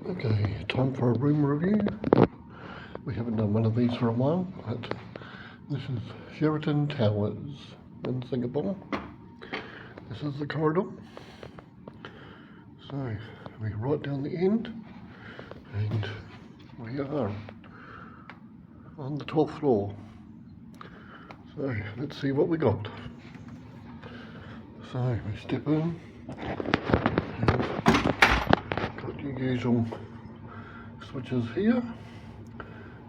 Okay, time for a room review. We haven't done one of these for a while, but this is Sheraton Towers in Singapore. This is the corridor. So we're right down the end, and we are on the 12th floor. So let's see what we got. So we step in, and got your usual switches here,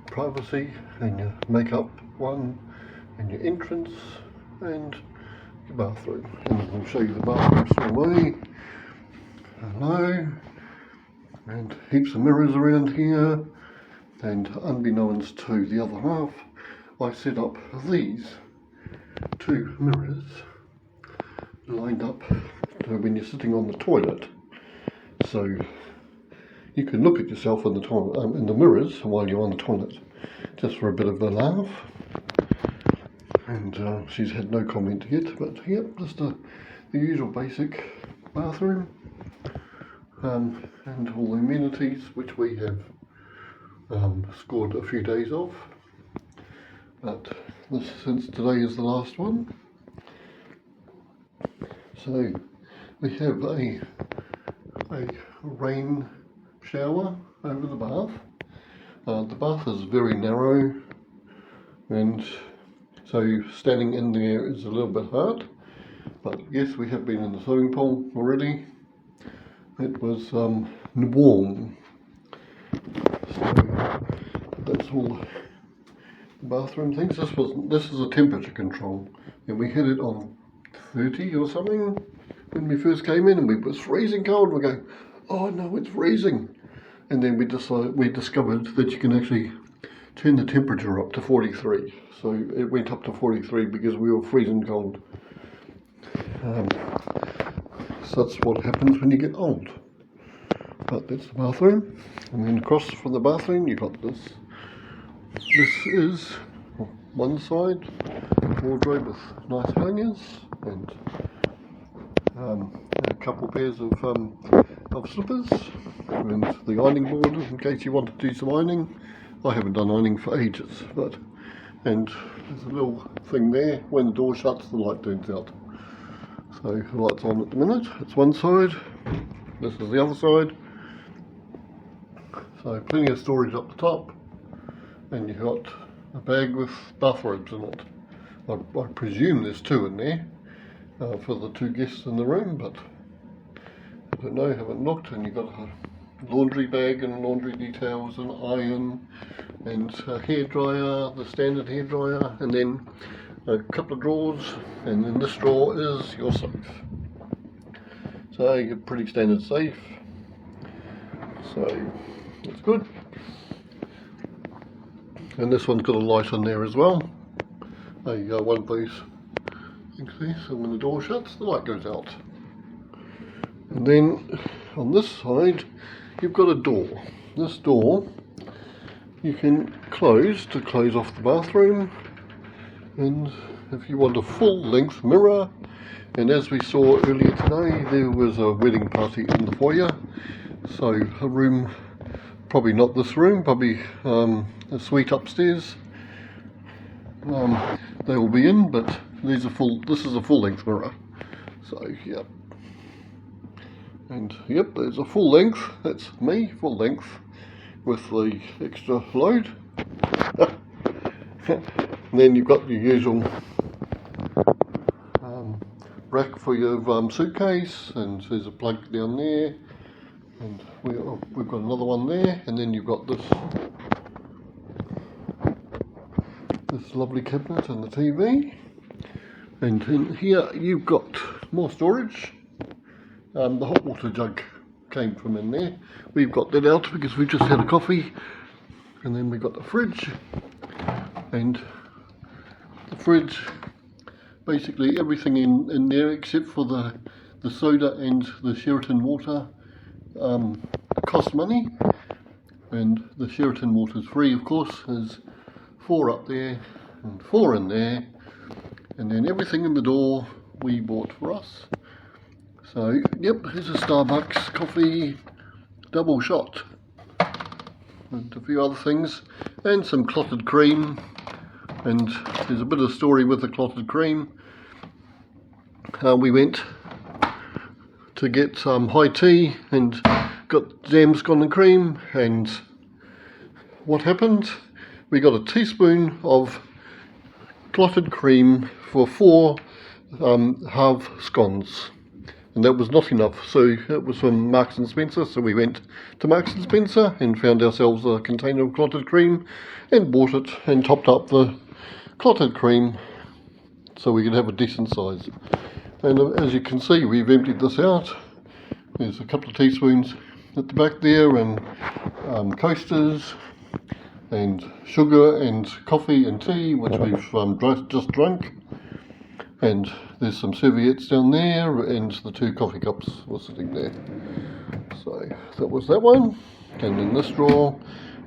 privacy and your makeup one, and your entrance and your bathroom. And we'll show you the bathroom straight away. Hello, and heaps of mirrors around here, and unbeknownst to the other half, I set up these two mirrors lined up when you're sitting on the toilet, so you can look at yourself in the toilet, in the mirrors while you're on the toilet, just for a bit of a laugh. And she's had no comment yet, but yep, just the usual basic bathroom, and all the amenities which we have scored a few days of, but since today is the last one. So we have a rain shower over the bath. The bath is very narrow, and so standing in there is a little bit hard, but yes, we have been in the swimming pool already. It was warm, so that's all the bathroom things. This is a temperature control, and we had it on 30 or something when we first came in, and it was freezing cold. We go, oh no, it's freezing. And then we discovered that you can actually turn the temperature up to 43. So it went up to 43 because we were freezing cold. So that's what happens when you get old. But that's the bathroom. And then across from the bathroom you got this. This is one side wardrobe with nice hangers and a couple pairs of slippers, and the ironing board in case you want to do some ironing. I haven't done ironing for ages, and there's a little thing there. When the door shuts, the light turns out. So the light's on at the minute. It's one side, this is the other side. So plenty of storage up the top, and you've got a bag with bathrobes in it. I presume there's two in there for the two guests in the room, but I don't know, haven't looked. And you've got a laundry bag and laundry details, and iron, and a hairdryer, the standard hairdryer, and then a couple of drawers, and in this drawer is your safe. So you're pretty standard safe, so that's good. And this one's got a light on there as well. There you go, one of these things there, so when the door shuts, the light goes out. And then on this side, you've got a door. This door you can close to close off the bathroom, and if you want a full length mirror, and as we saw earlier today, there was a wedding party in the foyer, so a room, probably not this room, probably a suite upstairs, they will be in, but this is a full length mirror. So yep. And yep, there's a full length, that's me, full length, with the extra load. And then you've got your usual rack for your suitcase, and there's a plug down there, and we've got another one there, and then you've got this lovely cabinet and the TV. And in here you've got more storage. The hot water jug came from in there. We've got that out because we've just had a coffee. And then we've got the fridge. And the fridge, basically everything in there except for the soda and the Sheraton water cost money. And the Sheraton water is free, of course. There's 4 up there and 4 in there. And then everything in the door we bought for us. So, yep, here's a Starbucks coffee, double shot. and a few other things, and some clotted cream. And there's a bit of story with the clotted cream. We went to get some high tea and got jam scone and cream, and what happened? We got a teaspoon of clotted cream for 4 half scones, and that was not enough. So it was from Marks and Spencer, so we went to Marks and Spencer and found ourselves a container of clotted cream and bought it and topped up the clotted cream so we could have a decent size. And as you can see, we've emptied this out. There's a couple of teaspoons at the back there, and coasters and sugar and coffee and tea, which we've just drunk. And there's some serviettes down there, and the 2 coffee cups were sitting there. So that was that one. And in this drawer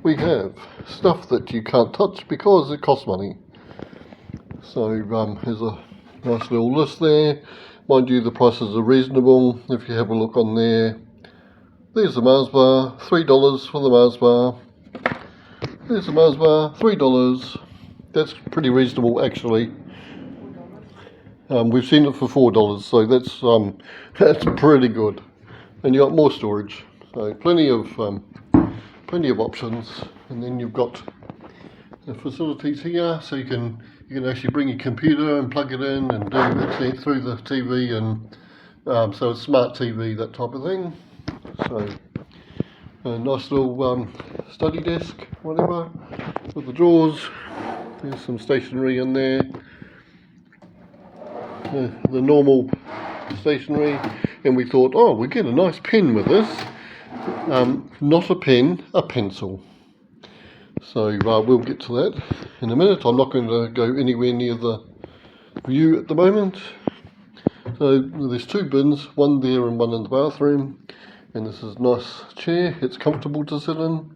we have stuff that you can't touch because it costs money. So there's a nice little list there. Mind you, the prices are reasonable. If you have a look on there, there's the Mars bar, $3 for the Mars bar. There's the Mars bar, $3. That's pretty reasonable actually. We've seen it for $4, so that's pretty good. And you got more storage, so plenty of options. And then you've got the facilities here, so you can actually bring your computer and plug it in and do it through the TV, and so it's smart TV, that type of thing. So a nice little study desk, whatever, with the drawers. There's some stationery in there, the normal stationery, and we thought, oh, we get a nice pen with this. Not a pen, a pencil. So we'll get to that in a minute. I'm not going to go anywhere near the view at the moment. So there's 2 bins, one there and one in the bathroom. And this is a nice chair. It's comfortable to sit in.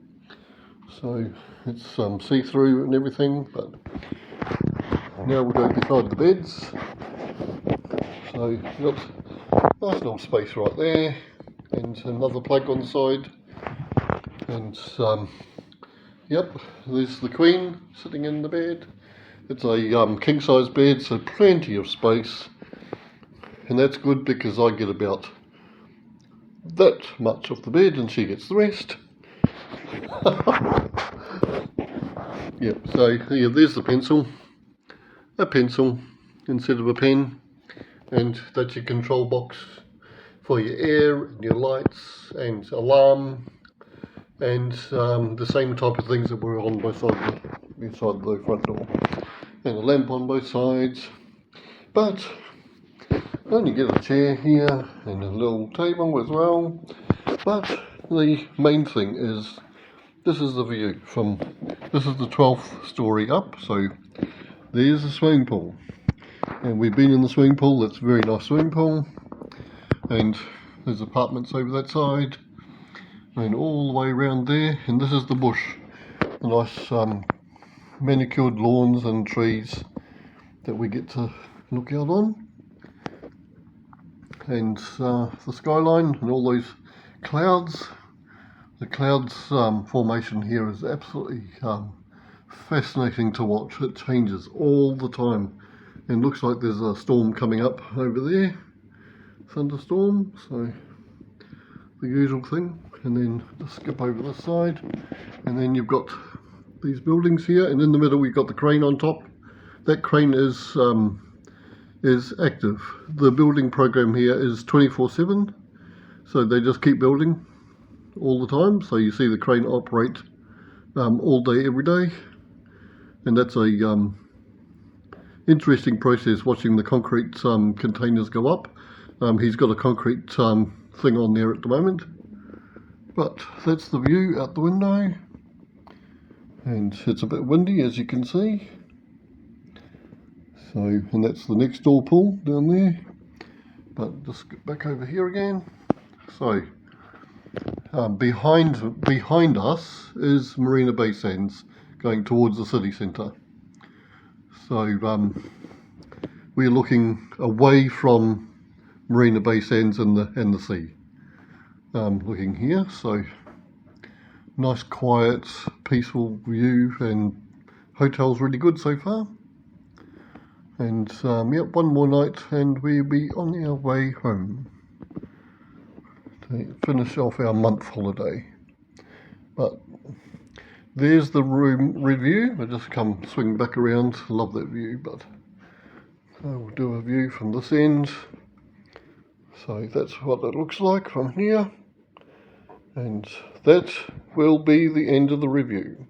So it's see-through and everything. But now we'll go beside the beds. So you've got a nice little space right there, and another plug on the side. And yep, there's the Queen sitting in the bed. It's a king size bed, so plenty of space, and that's good because I get about that much of the bed and she gets the rest. Yep, so yeah, there's the pencil, a pencil instead of a pen, and that's your control box for your air and your lights and alarm. And the same type of things that were on both sides inside the front door, and a lamp on both sides. But then you get a chair here and a little table as well. But the main thing is, this is the view from, this is the 12th story up, so there's the swimming pool. And we've been in the swimming pool. It's a very nice swimming pool, and there's apartments over that side, and all the way around there. And this is the bush, the nice manicured lawns and trees that we get to look out on, and the skyline and all those clouds. The clouds formation here is absolutely fascinating to watch. It changes all the time, and looks like there's a storm coming up over there, thunderstorm, so the usual thing. And then just skip over this side, and then you've got these buildings here, and in the middle we've got the crane on top. That crane is active. The building program here is 24/7, so they just keep building all the time. So you see the crane operate all day, every day, and that's a interesting process, watching the concrete containers go up. He's got a concrete thing on there at the moment. But that's the view out the window, and it's a bit windy, as you can see. So, and that's the next door pool down there. But just get back over here again. So behind us is Marina Bay Sands, going towards the city centre. So we're looking away from Marina Bay Sands and the sea. Looking here, so Nice, quiet, peaceful view, and hotel's really good so far. And yep, one more night and we'll be on our way home to finish off our month holiday. But there's the room review. I just come swing back around. Love that view, but I'll do a view from this end. So that's what it looks like from here. And that will be the end of the review.